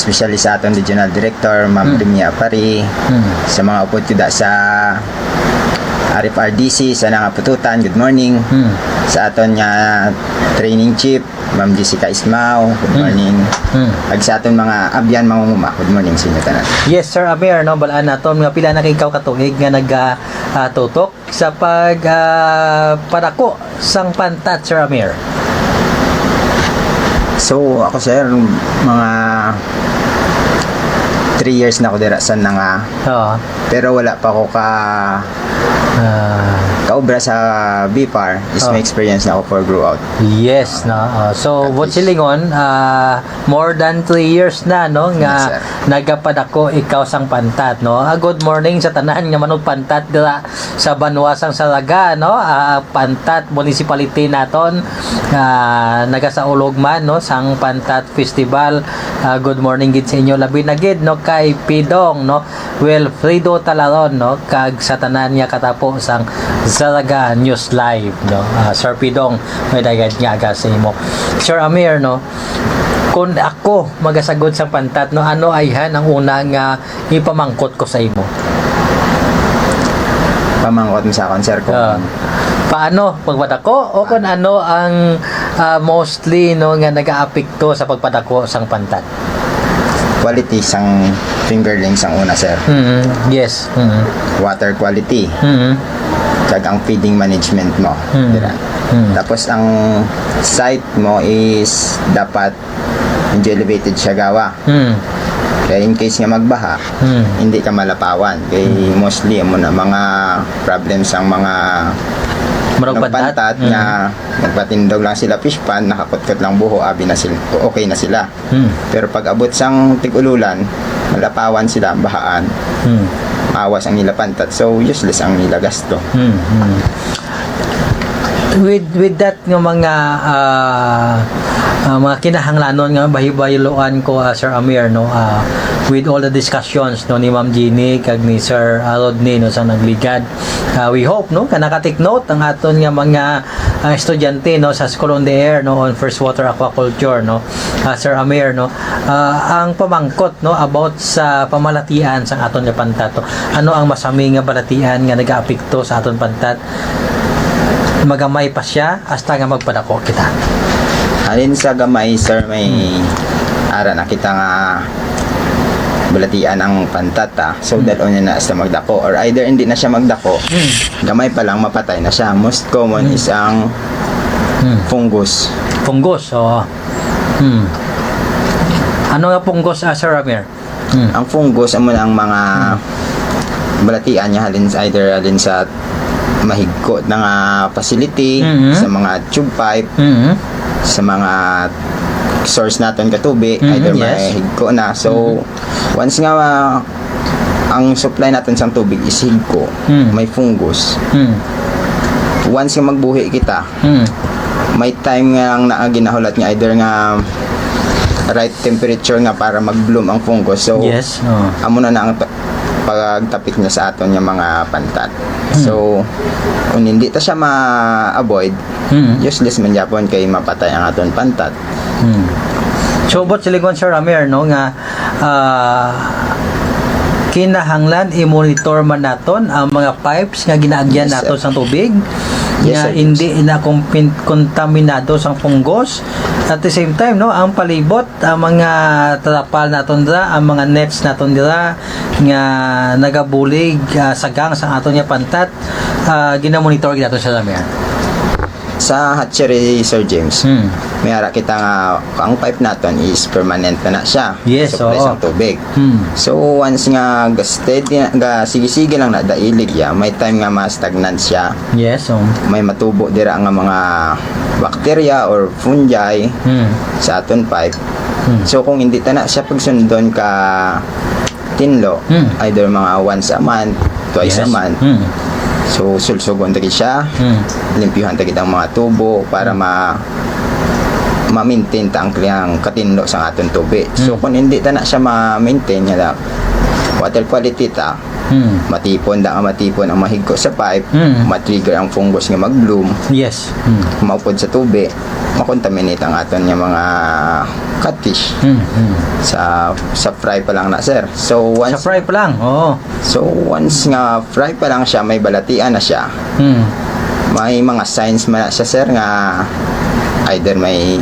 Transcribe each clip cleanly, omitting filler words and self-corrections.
especially sa aton regional director Ma'am Rimia Pari, sa mga upod kuda sa RFRDC sa nangapututan, good morning. Sa aton nga training chief Ma'am Jessica Ismao, good morning. Ag sa aton mga abyan mangunguma, good morning sa inyo tanan. Yes, Sir Amir, no, balaan naton nga pila na kay ikaw katuig nga nagtutok sa padako sang pantat, Sir Amir. So ako sir, mga 3 years na ako dira sa nga, Oo. pero wala pa ako kaobra sa BPAR. Is my experience na ako for grow out. Yes, no. So, what silingon, more than 3 years na, no, nga Yes, sir. nagapadako ikaw sang pantat, no. Good morning sa tanan nga manog pantat dira sa Banwasang Salaga, no. Pantat municipality naton, nagasaulog man, no, sang pantat festival. Good morning gid sa inyo labi na gid, no, kay Pidong, no. Wilfredo Talaron, no, kag sa tanan nga katapo sang Salaga News Live, no. Sir Pidong, may dagad nga aga sa imo. Sir Amir, no, kung ako magasagod sa pantat, no, ano ayhan ang una nga ipamangkot ko sa imo? Pamangkot mo sa akin sir kung Paano pagpadako o kung ano ang mostly, no, nga nagaapekto sa pagpadako sang pantat? quality sang fingerlings ang una sir. Yes. Water quality. Kag ang feeding management mo. Dira. Tapos ang site mo is dapat medyo elevated siya gawa. Kaya in case nga magbaha, hindi ka malapawan. Kaya mostly mo na mga problems ang mga nagpantat nga nagpatindog lang sila fish pan, nakakutkot lang buho, abi na sila, okay na sila. Pero pag abot sang tig-ululan, malapawan sila, bahaan. Awas ang nila pantat. So useless ang nila gasto. With that nga mga kinahanglanon nga bahibayloan ko, Sir Amir, no, with all the discussions, no, ni Ma'am Jeannie kag ni Sir Rodney, no, sa nagligad, we hope, no, naka-take note ang aton nga mga estudyante, no, sa School on the Air, no, on Freshwater Aquaculture, no, Sir Amir, no, ang pamangkot, no, about sa pamalatian sa aton nga pantat. Ano ang masami nga balatian nga nagaapekto sa aton pantat? Magamay pa siya hasta nga magpadako kita. Alin sa gamay sir, may ara na kita nga balatian ang pantat so dalon niya na sa magdako, or either hindi na siya magdako, gamay pa lang mapatay na siya. Most common is ang fungus. Fungus, so ano nga fungus, Sir Amir? Ang fungus amo ang mga balatian niya halin sa mahigko na nga facility, sa mga tube pipe, sa mga source natin katubig, either may higko na. So once nga ang supply natin sa tubig is higko, may fungus, once nga magbuhi kita, may time nga lang na ginahulat niya, either nga right temperature nga para mag-bloom ang fungus. So amo na ang pagtapik niya sa aton yung mga pantat. So kung hindi ta siya ma-avoid, useless man yapon kay mapatay ang aton pantat. So bot silingon, Sir Amir, no, nga kinahanglan i-monitor man naton ang mga pipes nga ginaagyan nato sa tubig, nga hindi kontaminado sang fungus. At the same time, no, ang palibot, ang mga trapal naton dira, ang mga nets naton dira nga nagabulig sagang sa aton nga pantat, ginamonitor gid nato sa Amir. Sa hatchery, Sir James, may ara kita nga ang pipe naton is permanent na siya. Yes, supply sang tubig. So once nga steady nga sige-sige lang na dailig ya, may time nga ma-stagnant siya. Yes, may matubo dira nga mga bacteria or fungi sa aton pipe. So kung hindi ta na siya pagsundon ka tinlo, either mga once a month, twice a month, so sulsugon tagi siya, limpyuhan tagi ang mga tubo para ma-maintain ta ang kliyang katinlo sa aton tubig. So kung hindi ta na siya ma-maintain nga water quality ta, Matipon ang mahigko sa pipe, matrigger ang fungus nga mag-bloom, Yes. maupod sa tubi, makontaminate ang aton nga mga catfish. Sa fry pa lang na, sir. So Sa once fry pa lang. Oo. nga fry pa lang siya, may balatian na siya. May mga signs man na siya, sir, nga either may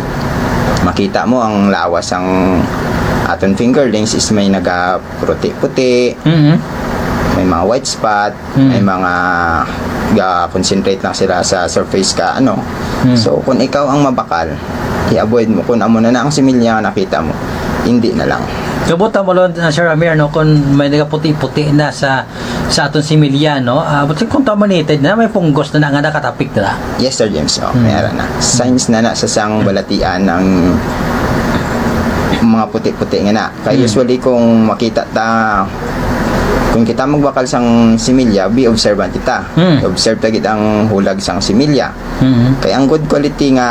makita mo ang lawas ang aton fingerlings is may puti-puti, may mga white spot, may mga concentrate lang sila sa surface ka So kung ikaw ang mabakal, i-avoid mo. Kung amo na ang similya nakita mo, hindi na lang. Kabuta mo lang, Sir Amir, no, kung may nagaputi-puti na sa aton similya, no, but kung contaminated na, may fungus na nga nakatapik na. Yes, Sir James. Mayroon na. Signs na sa sang balatian ng mga puti-puti nga na. Kaya usually kung makita kung kita magbakal sang similya, be observant kita. Observe tagit ang hulag sang similya. Kaya ang good quality nga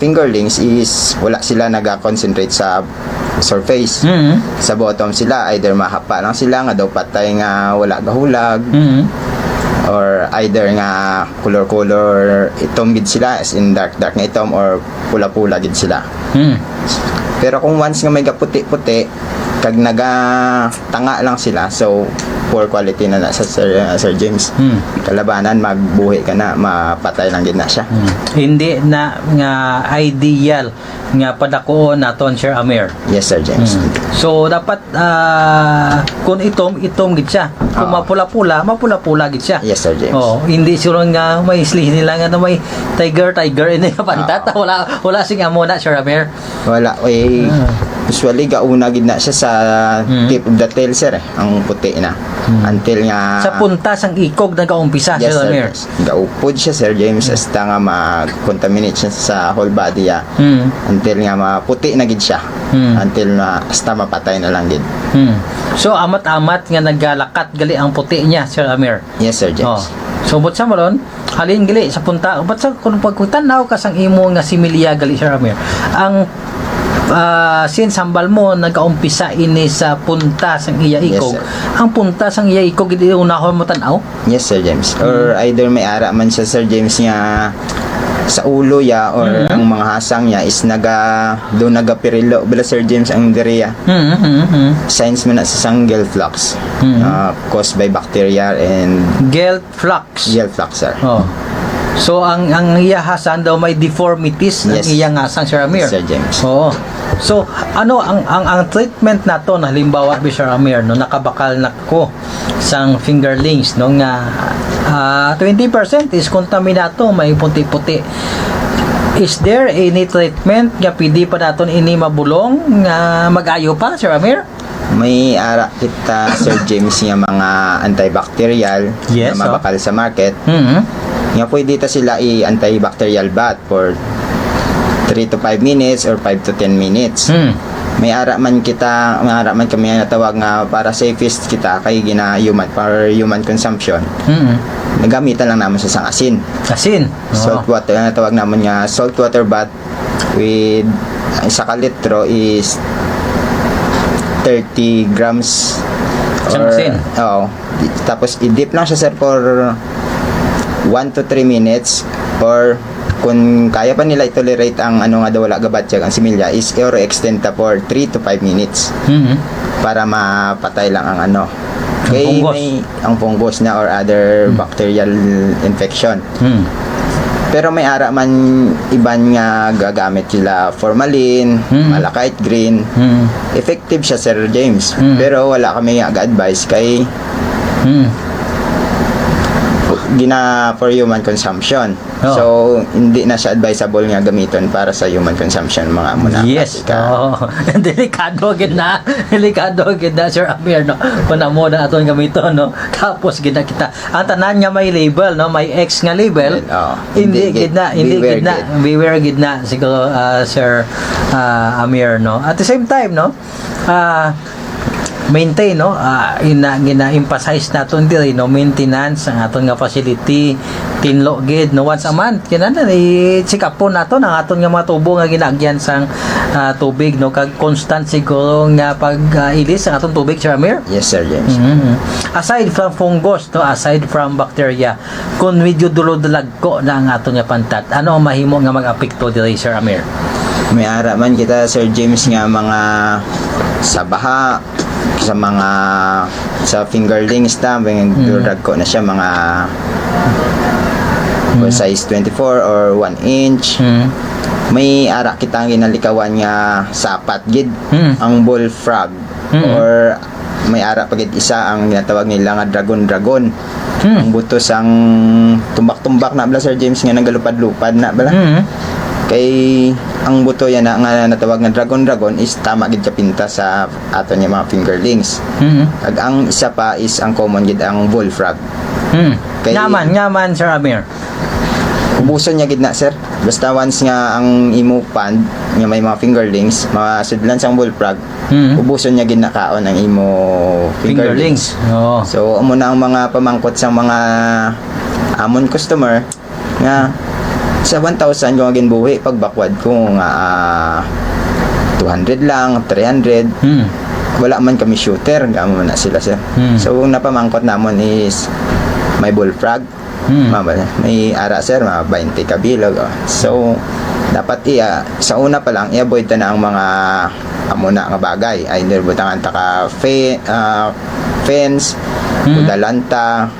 fingerlings is wala sila naga-concentrate sa surface. Sa bottom sila, either mahapa lang sila nga daw patay nga wala gahulag, or either nga color itom gid sila, as in dark nga itom, or pula-pula gid sila. Pero kung once nga may gaputi-puti, kag nagatanga lang sila, so poor quality na sa Sir James. Kalabanan magbuhi ka na, mapatay lang din na siya. Hindi na nga ideal nga padakuon naton, Sir Amir. Yes, Sir James. So dapat kung itom gid siya. Kung mapula-pula gid siya. Yes, Sir James. Hindi sila nga may isli nila nga na may tiger ini nga pantat. Wala sing amo na, Sir Amir. Wala. Usually gauna gid na siya sa tip of the tail, sir, ang puti na. Until nga Sa puntas ang ikog nagaumpisa, yes, Sir Amir. Gaupod siya, Sir James, hasta nga ma-contaminate siya sa whole body ya. Until nga maputi na gid siya. Until na hasta mapatay na lang gid. So amat-amat nga naggalakat gali ang puti niya, Sir Amir. Yes, Sir James. So but sa malon, halin gali sa punta. But sa kung pagkutanaw ka sang imo nga similya gali, Sir Amir, ang since hambal mo nagaumpisa ini sa puntas ang iya ikog, Yes, ang puntas ang iya ikog gid unahon mo tan-aw. Yes, Sir James. Or either may ara man siya, Sir James, nga sa ulo ya, or ang mga hasang niya is doon nagapirilo bila, Sir James, ang diarrhea. Signs man na sa sang gel flux, caused by bacteria and Gel flux. gel flux, sir. So ang iya hasan daw may deformities ang Yes. iyang hasang, Sir Amir. Sir James. So ano ang treatment nato na halimbawa, Sir Amir, no, nakabakal na ko sang fingerlings no nga 20% is contaminato, may puti-puti. Is there any treatment nga pwede pa naton ini mabulong nga mag-ayo pa, Sir Amir? May ara kita, Sir James, nga mga antibacterial Yes, na mabakal sa market. Nga pwede ta sila i-antibacterial bath for 3 to 5 minutes or 5 to 10 minutes. May ara man kami nga tawag nga para safest kita kay human for human consumption. Nagamitan lang naman sa sang asin. Salt water, na tawag naman nga salt water bath with isa ka litro is 30 grams Sang asin? Tapos i-dip lang siya, sir, for 1 to 3 minutes, or kung kaya pa nila i-tolerate ang nga daw wala gabatsyag ang similya is extend ta for 3 to 5 minutes para mapatay lang ang fungus. Ang fungus na or other bacterial infection. Pero may ara man iban nga gagamit sila formalin, malachite green. Effective siya, Sir James. Pero wala kami nga advice kay for human consumption. So hindi na siya advisable nga gamiton para sa human consumption, mga muna. Yes. Delikado gid na. Sir Amir, no. Kuna mo na aton gamiton, no. Tapos gid na kita. Ang tanan nga may label, no, may X nga label. Hindi gid na. Beware gid na siguro, Sir Amir, no. At the same time, no, maintain, no, gina-emphasize naton diri, no, maintenance ang aton nga facility, tinlo gid, no, once a month kinahanglan i-check up po naton ang aton nga mga tubo nga ginagyan sang tubig, no, kag constant siguro nga pag-ilis ang aton tubig, Sir Amir. Yes, Sir James. Aside from fungus, no, aside from bacteria, kung medyo dulod-lagko na ang aton nga pantat, ano ang mahimo nga mag-apekto diri, Sir Amir? May ara man kita, Sir James, nga mga sa baha, sa mga sa fingerlings ta, durag ko na siya mga size 24 or 1 inch. May ara kita ginalikawan nga sapat gid ang bullfrog, or may ara pagit isa ang ginatawag nila nga dragon. Ang butos ang tumbak-tumbak na bala, Sir James, nga nagalupad-lupad na bala. Kay ang buto yan na nga natawag nga dragon is tama gid kapinta sa aton nga mga fingerlings. Ag ang isa pa is ang common gid ang bullfrog. Kay Nyaman, Sir Amir. ubuson niya gid na, sir. Basta once nga ang imo pond nga may mga fingerlings, masudlan sang bullfrog, ubuson niya gid na kaon ang imo fingerlings. Oo. So amo na ang mga pamangkot sang mga amon customer nga sa 1,000 kung agin buhi pag bakwad ko nga 200 lang, 300. Wala man kami shooter, gamo na sila, sir. So ang napamangkot namon is may bullfrog. May ara, sir, mga 20 kabilog. So dapat sa una pa lang i-avoid na ang mga amo na nga bagay, either butangan ta ka fence, udalanta,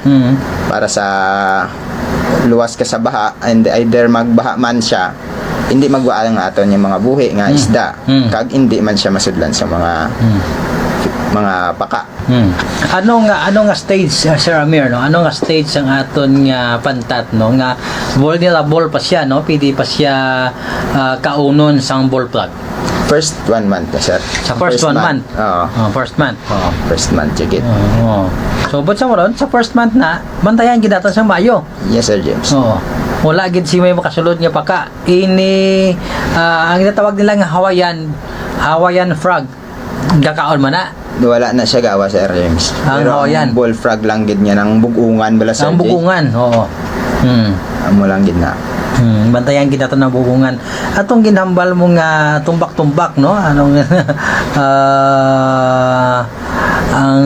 para sa luwas ka sa baha, and either magbaha man siya, hindi magwaa ang aton yung mga buhi nga isda, kag hindi man siya masudlan sa mga paka. Ano nga stage, Sir Amir, no? Ano nga stage ang aton nga pantat, no, nga vulnerable pa siya, no, pwede pa siya kaunon sang bullfrog? First 1 month, sir. Sa first 1 month. Oo. First month. First month, check it. So, but sa moron, sa first month na, bantayan gid naton sa Mayo. Yes, Sir James. Wala gid si may makasulod nga paka. Ini ang ginatawag nila nga Hawaiian frog. Gakaon man na. Wala na siya gawa, Sir James. Pero Hawaiian ang bullfrog lang gid niya ng bugungan bala, Sir Ang James. bugungan, oo. Amo lang gid na. Bantayan kita to ng bugungan. Atong ginhambal mo nga tumbak-tumbak, no? Anong ang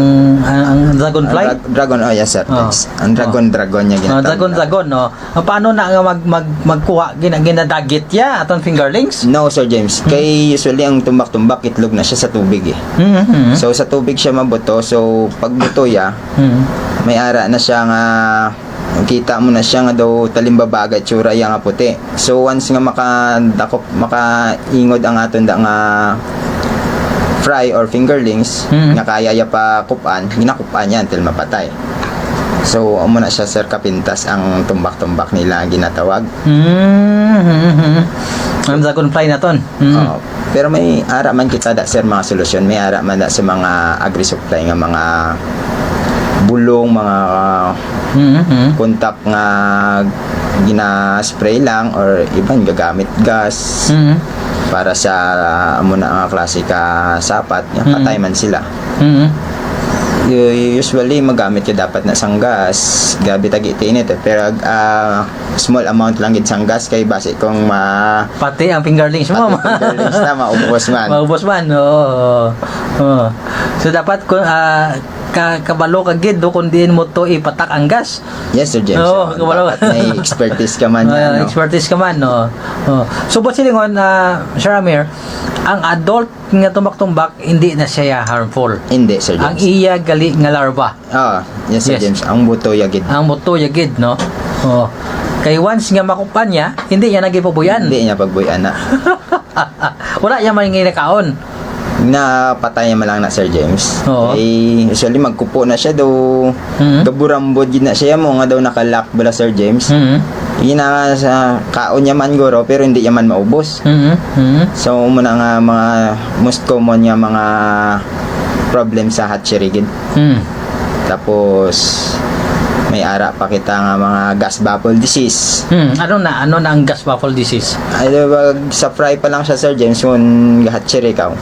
dragonfly? Dragon, yes, sir. Ang dragon niya ginatawag. Dragon, no? Paano na nga magkuha ginadagit ya atong fingerlings? No, Sir James. Kay usually ang tumbak-tumbak itlog na siya sa tubig eh. So sa tubig siya mabuto. So pag buto ya, may ara na siya nga kita mo na siya nga daw talimbabaga tsura iya nga puti. So once nga makaingod ang aton da nga fry or fingerlings, nga kaya ya pa kupan, ginakupan yan till mapatay. So amo na siya, sir, kapintas ang tumbak-tumbak nila ginatawag. Ang dragonfly naton. Pero may ara man kita da, sir, mga solusyon. May ara man da sa mga agri-supply nga mga bulong, mga kontak nga gina-spray lang or iban gagamit gas para sa muna ang klase ka sapat nga patay man sila. Usually magamit ka dapat na sang gas gabi tagi tinit pero small amount lang gid sang gas kay base kung pati ang fingerlings mo na maubos man. So dapat kung kabalo ka gid do kun diin mo to ipatak ang gas. Yes, Sir James. Kabalo. May expertise ka man yan, no? Expertise ka man, no. So but silingon Sir Amir, ang adult nga tumbak-tumbak hindi na siya harmful. Hindi, Sir James. Ang iya gali nga larva. Yes, Sir James. Ang buto yagid. Ang buto yagid, no. Kay once nga makupan niya, hindi niya nagipubuyan. Hindi niya pagbuyan na. Wala niya man nga kaon. Napatay man lang na, Sir James. Usually magkupo na siya daw. Gaburambod gid na siya mo nga daw nakalak bala, Sir James. Ina sa kaon niya man guro pero hindi niya man maubos. So muna nga mga most common nga mga problem sa hatchery gid. Tapos may ara pa kita nga mga gas bubble disease. Ano na ang gas bubble disease? Ay sa fry pa lang siya, Sir James, kung hatchery ka.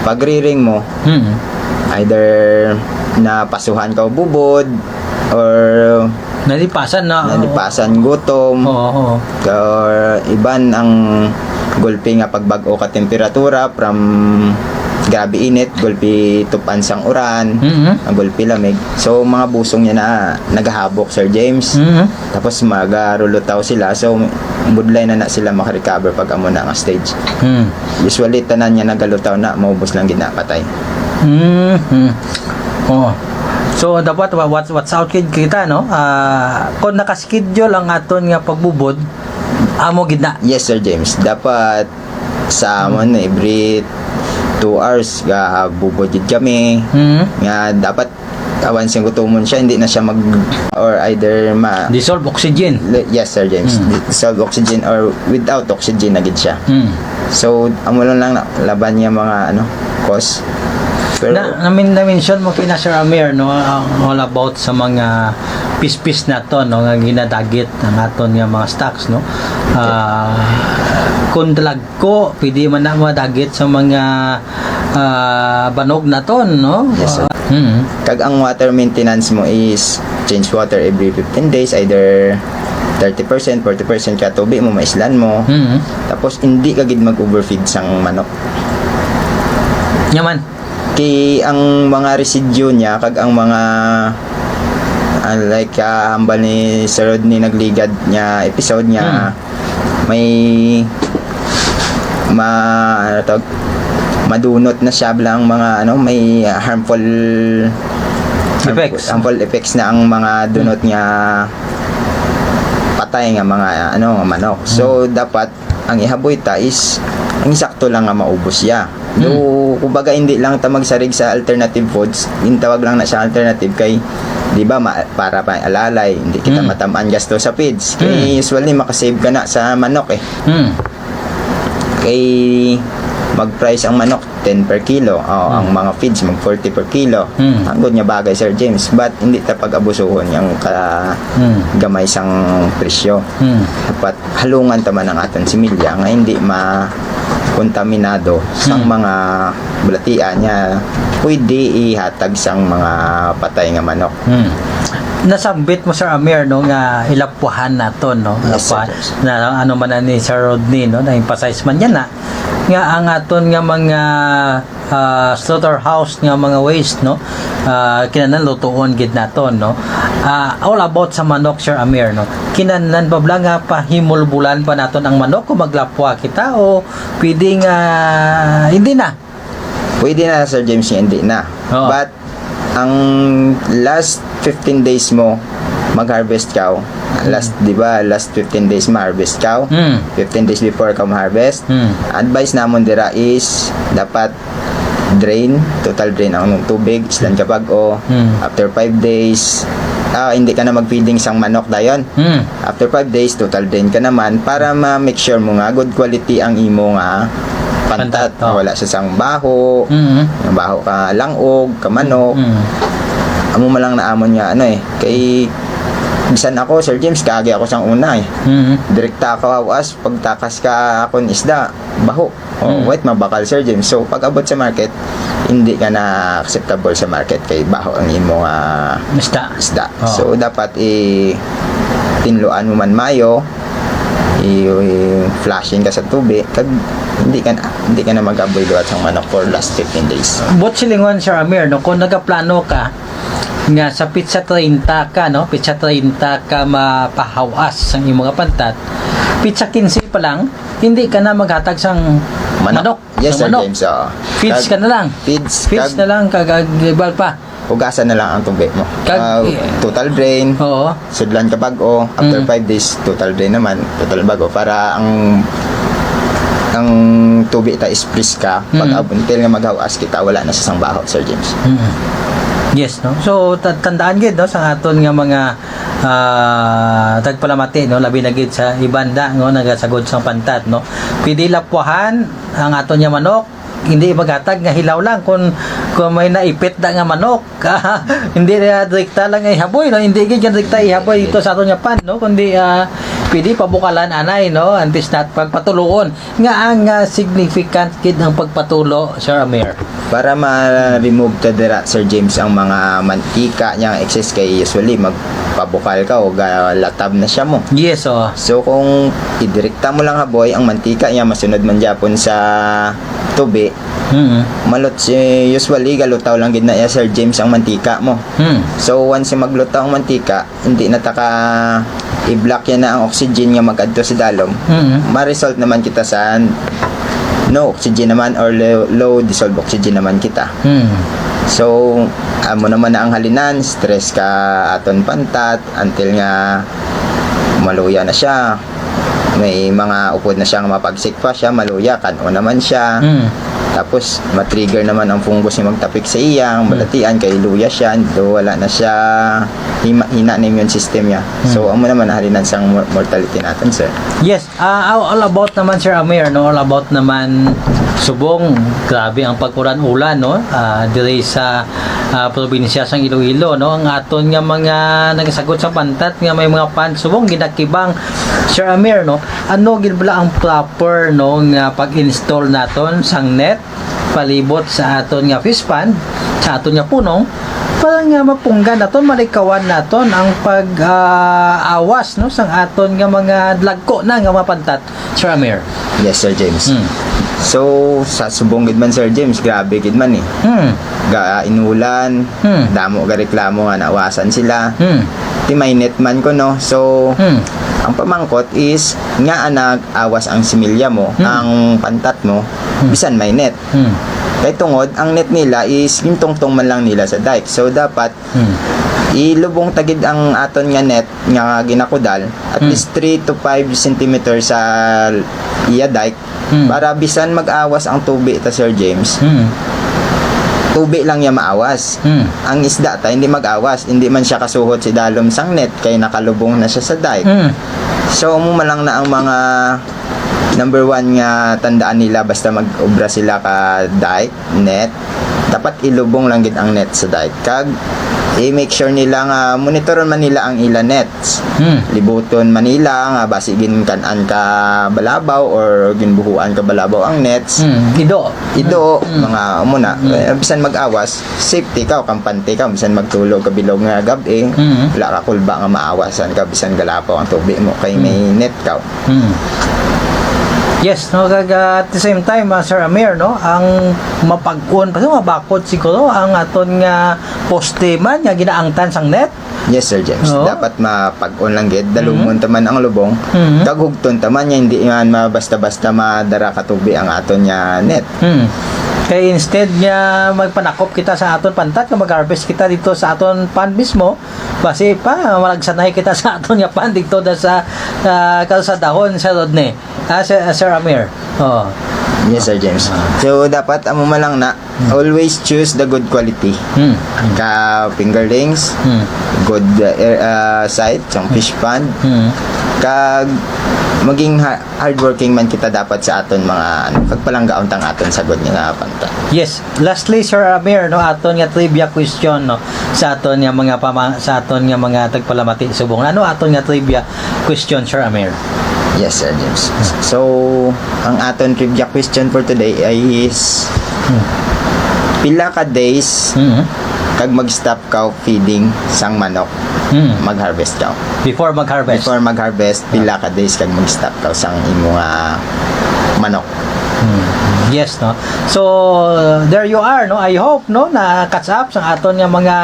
Pag riring mo, either napasuhan ka o bubod or Nalipasan na. nalipasan gutom Oo. or iban ang gulpi nga pagbago ka temperatura from grabe init, gulpi tupan sang uran, ang gulpi lamig. So mga busong niya na naghahabok, Sir James. Tapos magarulutaw sila. So budlay na sila makarecover pag amo na nga stage. Usually tanan niya nagalutaw na maubos lang ginapatay. Oh. So dapat watch out kid kita no. Kung naka-schedule ang aton nga pagbubod, amo gid na. Yes, Sir James. Dapat sa amon every 2 hours ga bubudid kami. Nga dapat awan sing gutumon siya, hindi na siya mag or either Dissolve oxygen. yes, Sir James. Dissolve oxygen or without oxygen na gid siya. So amo lang laban niya mga cause. Pero na-mention mo kina Sir Amir no, all about sa mga pispis na to no, nga ginadagit ang aton nga mga stocks no. Kung dalag ko pwede man na madagit sa mga banog na to no. Yes, sir. Kag ang water maintenance mo is change water every 15 days, either 30%, 40% ka tubig mo, maislan mo. Tapos hindi ka gid mag-overfeed sang manok. Yaman. Kay ang mga residue niya kag ang mga like hambal ni Sir Rodney nagligad niya episode niya may madunot na siya lang mga may harmful effects na ang mga dunot niya patay nga mga manok. So dapat ang ihaboy ta is ang sakto lang nga maubos siya. Kumbaga hindi lang ta magsarig sa alternative foods, tawag lang na siya alternative kay di ba para pa alalay, hindi kita matamaan gasto sa feeds. Kay usually makasave ka na sa manok Kay mag-price ang manok 10 per kilo. Ang mga feeds mag 40 per kilo. Ang good niya bagay, Sir James, but hindi ta pag-abusuhon yung gamay sang presyo. Dapat halungan ta man ang aton similya nga hindi kontaminado sang mga bulatian niya pwede ihatag sang mga patay nga manok. Nasambit mo Sir Amir no nga ilapuhan nato no. Yes, Na ano man ni Sir Rodney no, na emphasize man yan na nga ang aton nga mga slaughterhouse nga mga waste no, kinahanglan lutuon gid naton no. All about sa manok Sir Amir no, kinahanglan ba nga pahimulbulan pa naton ang manok kung maglapwa kita o pwedeng hindi na? Pwede na, Sir James, hindi na. But ang last 15 days mo mag-harvest ka. Last 15 days ma-harvest ka. 15 days before ka ma-harvest. Advice namon dira is dapat total drain ang tubig, islan kapag after 5 days hindi ka na mag-feeding sang manok dayon. After 5 days total drain ka naman para ma-make sure mo nga good quality ang imo nga pantat. Wala sa sang baho, baho ka langog, ka manok. Amo man lang naamon nga kay bisan ako, Sir James, kaagi ako sang una direkta ka wawas, pagtakas ka akon isda, baho. Wait, mabakal, Sir James. So pag abot sa market, hindi ka na acceptable sa market kay baho ang imo nga isda. So dapat tinluan mo man mayo, flashing ka sa tubig kag hindi ka na mag-aboy duat sa manok for last 15 days. Bot silingon Sir Amir no, kung nagaplano ka nga sa pizza 30 ka no, pizza 30 ka mapahawas sang imong pantat, pizza 15 pa lang hindi ka na maghatag sang manok. Yes, Sir James. Feeds ka na lang. Feeds na lang kagagibal pa. Hugasan na lang ang tubig mo. Total drain. Sudlan ka bago. After 5 days, total drain naman. Total bago. Para ang tubig ta is-freeze ka. Pag until nga maghawas kita, wala na sa sang baho, Sir James. Yes, no. So tandaan gid no sa aton nga mga tagpalamati no, labi na gid sa ibanda no nagasagod sang pantat no. Pwede lapwahan ang aton nga manok, hindi maghatag nga hilaw lang kung may naipit da nga manok. Hindi na direkta lang ihaboy no, hindi gid direkta ihaboy ito sa aton nga pan no, kundi pwede pabukalan anay no, antes nat pagpatuloon nga ang significant gid ang pagpatulo, Sir Amir. para ma-remove ta dira Sir James ang mga mantika niya excess kay usually magpabukal ka o latab na siya mo. Yes, oh. So kung idirekta mo lang haboy ang mantika niya masunod man japon sa tubi, malot usually galutaw lang gid na ya Sir James ang mantika mo. So once maglutaw ang mantika, hindi na taka i-block yan na ang oxygen nga mag-adto sa dalom. Ma-result naman kita sa no oxygen naman or low dissolved oxygen naman kita. So amo naman na ang halinan, stress ka aton pantat until nga maluya na siya. May mga upod na siyang mapagsik pa siya, maluya kano naman siya. Tapos matrigger naman ang fungus nga magtapik sa iyang balatian kay luya siya, do wala na siya hina na immune system niya. So amo naman halinan sang mortality natin, sir. Yes, all about naman Sir Amir, no? All about naman subong, grabe ang pagkuran-ulan, no? Diri sa probinsya sang Iloilo, no? Ang aton nga mga nagasagot sa pantat nga may mga subong ginakibang Sir Amir, no? Ano gid bala ang proper, no, nga pag-install naton sang net palibot sa aton nga fish pond, sa aton nga punong para nga mapunggan naton, malikawan naton ang pag-awas, no, sang aton nga mga lagko na nga mapantat, Sir Amir. Yes, Sir James. So sa subong gid man Sir James, grabe gid man eh. Inulan, damo ga reklamo nga nawasan sila. Ti may net man ko, no. So ang pamangkot is nga anak awas ang similya mo, ang pantat mo, bisan may net. Kay tungod ang net nila is gintungtong man lang nila sa dike. So dapat ilubong tagid ang aton nga net nga ginakudal at least 3 to 5 cm sa iya dike para bisan mag-awas ang tubi ta Sir James. Tubi lang niya maawas. Ang isda ta hindi mag-awas, hindi man siya kasuhot si dalom sang net kay nakalubong na siya sa dike. So mo lang na ang mga number 1 nga tandaan nila basta mag-obra sila ka dike, net, dapat ilubong lang gid ang net sa dike. Kag i-make sure nila nga monitoron man nila ang ila nets. Libuton man nila nga basi ginkan-an ka balabaw or ginbuhuan ka balabaw ang nets. Ido mga umuna bisan mag-awas, safety ka o kampante ka bisan magtulog ka bilog nga gabi, wala ka kulba nga maawasan ka bisan galapaw ang tubi mo kay may net ka. Yes, no, at the same time, Sir Amir, no, ang mapag-on, kasi mabakot siguro ang aton nga poste man, nga ginaangtan sang net. Yes, Sir James. Oo. Dapat mapag-on lang gid, dalumon taman ang lubong. Kaghugton taman niya, hindi man basta-basta madara katubi ang aton nga net. Kaya instead niya magpanakop kita sa aton pantat, nga mag-harvest kita dito sa aton pond mismo, basi pa malagsanay kita sa aton nga pond dito sa kalsadahon sa Rodney. Sir Amir. Oh. Yes, Sir James. So dapat amo man lang na always choose the good quality. Ka fingerlings, good site, sang fish pond. Kag maging hardworking man kita dapat sa aton mga pagpalanggaon tang aton sagod nga pantat. Yes, lastly Sir Amir, no, aton nga trivia question, no, sa aton nga mga sa aton nga mga tagpalamati subong. Ano aton nga trivia question, Sir Amir? Yes, Sir James. So ang aton trivia question for today is pila ka days kag mag-stop ka feeding sang manok mag-harvest ka? Before mag-harvest, pila ka days kag mag-stop ka sang imong manok? Yes, no. So there you are, no. I hope, no, na catch up sa aton nga mga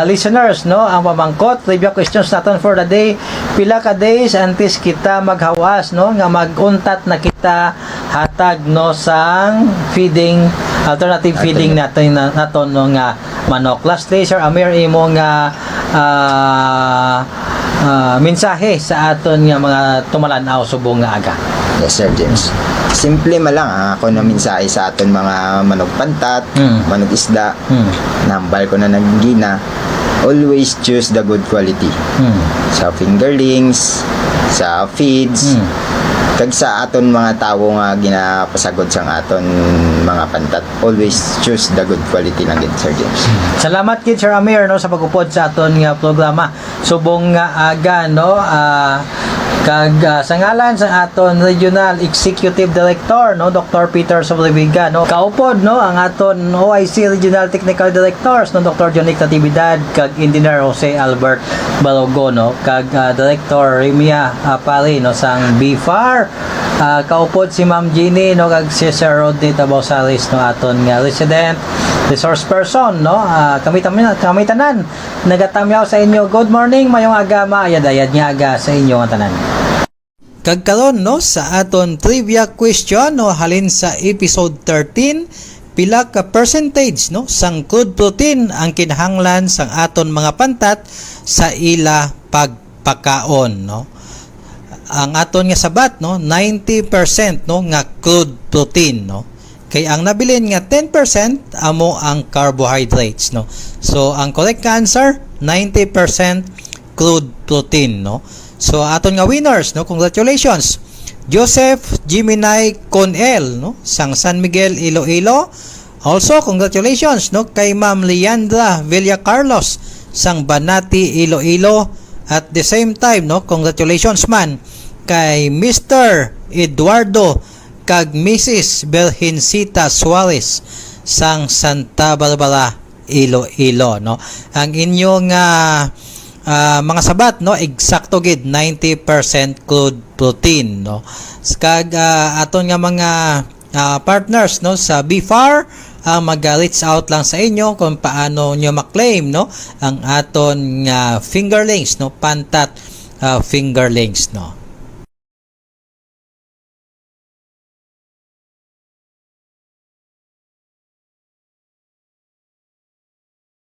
listeners, no, ang pamangkot trivia questions naton for the day. Pila ka days antes kita maghawas, no, nga maguntat na kita hatag, no, sang feeding alternative feeding natin no nga manok. Lastly, Sir Amir, imo nga mensahe sa aton nga mga tumalanaw subong nga aga. Yes, Sir James. Simple man lang ako na mensahe sa aton mga manok pantat, manok isda, nambal ko na nagigina. Always choose the good quality. Sa fingerlings, sa feeds, kag sa aton mga tawo nga ginapasagod sang aton mga pantat, always choose the good quality lang gid, Sir James. Salamat kid Sir Amir, no, sa pagupod sa aton nga programa subong nga aga, no. Kag sa ngalan sa aton Regional Executive Director, no, Dr. Peter Sobriviga, no, kaupod, no, ang aton OIC Regional Technical Directors, no, Dr. Jonic Natividad, kag Engineer Jose Albert Balogo, no, kag Director Remia Pari, no, sang BFAR, kaupod si Ma'am Jeannie, no, kag si Sir Rodney Tabausaris, no, aton nga resident resource person, no, kami tanan nagatamyaw sa inyo. Good morning, mayong aga, maayad-ayad nga aga sa inyo nga tanan. Kagkaron, no, sa aton trivia question, no, halin sa episode 13, pila ka percentage, no, sang crude protein ang kinahanglan sang aton mga pantat sa ila pagpakaon, no. Ang aton nga sabat, no, 90%, no, nga crude protein, no. Kay ang nabilin nga 10% amo ang carbohydrates, no. So ang correct answer 90% crude protein, no. So aton nga winners, no, congratulations. Joseph Jiminay Conel, no, sang San Miguel, Iloilo. Also congratulations, no, kay Ma'am Leandra Villacarlos sang Banati, Iloilo. At the same time, no, congratulations man kay Mr. Eduardo kag Mrs. Berhincita Suarez sang Santa Barbara, Iloilo, no. Ang inyong mga sabat, no, eksakto gid 90% crude protein, no. Kag aton nga mga partners, no, sa BFAR mag-reach out lang sa inyo kung paano nyo maklaim, no, ang aton fingerlings, no, pantat fingerlings, no.